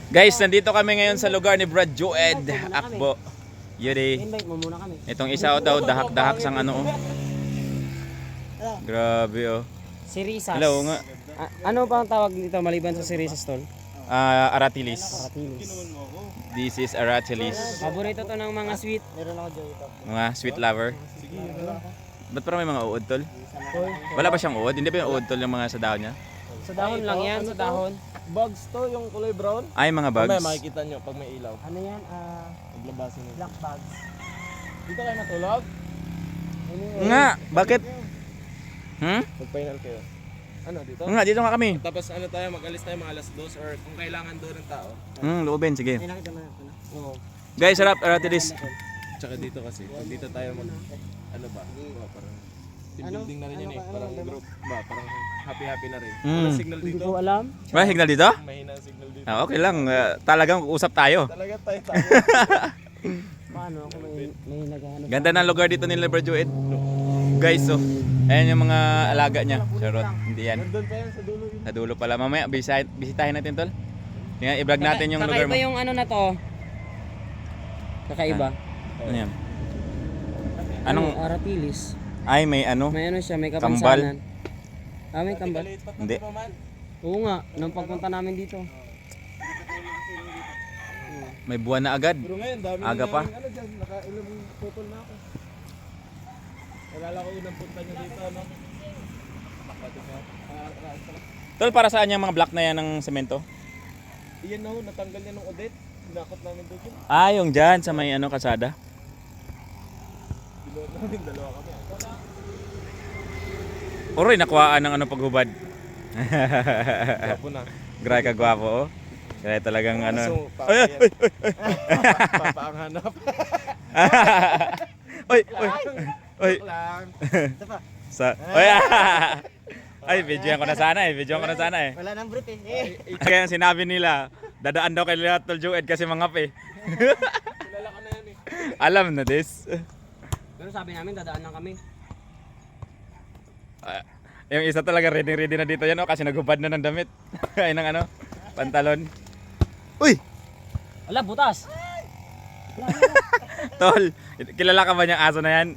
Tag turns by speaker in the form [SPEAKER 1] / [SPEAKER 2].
[SPEAKER 1] Guys, nandito kami ngayon sa lugar ni Brad Joed Akbo. Yuri.
[SPEAKER 2] Invite mo muna kami.
[SPEAKER 1] Itong isa daw dahak-dahak sang ano oh. Grabe oh.
[SPEAKER 2] Si Risas.
[SPEAKER 1] Hello nga.
[SPEAKER 2] Ano ba ang tawag dito maliban sa si Risas tol?
[SPEAKER 1] Aratilis.
[SPEAKER 2] Aratilis.
[SPEAKER 1] This is Aratilis.
[SPEAKER 2] Paborito to ng mga sweet. Meron ako dyan ito.
[SPEAKER 1] Mga sweet lover. Ba't parang may mga uod tol? Wala ba siyang uod? Hindi ba yung uod tol yung mga sa dahon niya?
[SPEAKER 2] Sa dahon lang yan, sa dahon.
[SPEAKER 3] Bugs to, yung kulay brown.
[SPEAKER 1] Ay, mga bugs.
[SPEAKER 3] Mamaya makikita nyo pag may ilaw.
[SPEAKER 2] Ano yan?
[SPEAKER 3] Paglabasin nyo.
[SPEAKER 2] Black bugs.
[SPEAKER 3] Dito kayo natulog?
[SPEAKER 1] Nga, bakit?
[SPEAKER 3] Mag-final kayo. Ano, dito?
[SPEAKER 1] Nga, dito nga kami.
[SPEAKER 3] Tapos ano tayo, mag-alis tayo mga alas 2 or kung kailangan doon ng tao.
[SPEAKER 1] Loobin, sige.
[SPEAKER 2] May nakita mo na.
[SPEAKER 3] Oo.
[SPEAKER 1] Guys, sarap, Aratilis.
[SPEAKER 3] Tsaka dito kasi, pag dito tayo mag, ano ba? Parang team building na rin yun eh. Parang group ba? Parang happy-happy na rin. Wala signal
[SPEAKER 2] Hindi
[SPEAKER 3] dito.
[SPEAKER 2] ko alam.
[SPEAKER 1] May signal dito?
[SPEAKER 3] Mahina ang signal dito.
[SPEAKER 1] Okay lang, talagang usap tayo.
[SPEAKER 3] Talaga tayo.
[SPEAKER 2] Paano ako may naghahanap.
[SPEAKER 1] Ganda ng lugar dito nila Brad Joed. Guys, so, ayan yung mga alaga niya. Charot, hindi yan.
[SPEAKER 3] Doon pa yan sa dulo yun.
[SPEAKER 1] Sa dulo pala. Mamaya, bisitahin natin tol. Tingnan, i-vlog natin yung lugar mo.
[SPEAKER 2] Kakaiba yung ano na to. Kakaiba.
[SPEAKER 1] Ano yan?
[SPEAKER 2] Anong
[SPEAKER 1] Anong,
[SPEAKER 2] Aratilis?
[SPEAKER 1] ay may ano?
[SPEAKER 2] May ano siya, may
[SPEAKER 1] Kambal.
[SPEAKER 2] kapansanan. May kambal.
[SPEAKER 1] Hindi.
[SPEAKER 2] Oo nga, nung pagpunta namin dito.
[SPEAKER 1] May buwan na agad.
[SPEAKER 3] Pero ngayon, dami
[SPEAKER 1] Aga
[SPEAKER 3] na
[SPEAKER 1] pa.
[SPEAKER 3] namin, ano dyan, nakailang putol na ako. Nalala ko unang punta nyo dito, ano?
[SPEAKER 1] Tol, para saan yung mga block na yan ng semento?
[SPEAKER 3] Iyan no, natanggal niya nung audit. Sinakot namin doon yun.
[SPEAKER 1] Ah, yung dyan sa may ano kasada.
[SPEAKER 3] Binuot namin, dalawa kami.
[SPEAKER 1] Oroy, nakuhaan ng ano paghubad.
[SPEAKER 3] Gwapo na.
[SPEAKER 1] Grabe ka gwapo oh. Kaya talagang ano.
[SPEAKER 3] So,
[SPEAKER 1] Ay, ay,
[SPEAKER 3] Papa ang hanap.
[SPEAKER 1] Oy, oy. Oy.
[SPEAKER 3] Lang.
[SPEAKER 1] Sa Oy. Ay, videoan ko na sana eh. Videoan ko na sana eh.
[SPEAKER 2] Wala nang brief eh.
[SPEAKER 1] Kaya ang sinabi nila, dadaan daw kay Tol Joed kasi mangap eh.
[SPEAKER 3] Kilala ko na yan eh.
[SPEAKER 1] Alam na this.
[SPEAKER 2] Pero sabi namin, dadaan lang kami.
[SPEAKER 1] Yung isa talaga ready na dito yan oh, kasi naghubad na ng damit. Ay ng ano, pantalon. Uy!
[SPEAKER 2] Wala, butas!
[SPEAKER 1] Tol, kilala ka ba niyang aso na yan?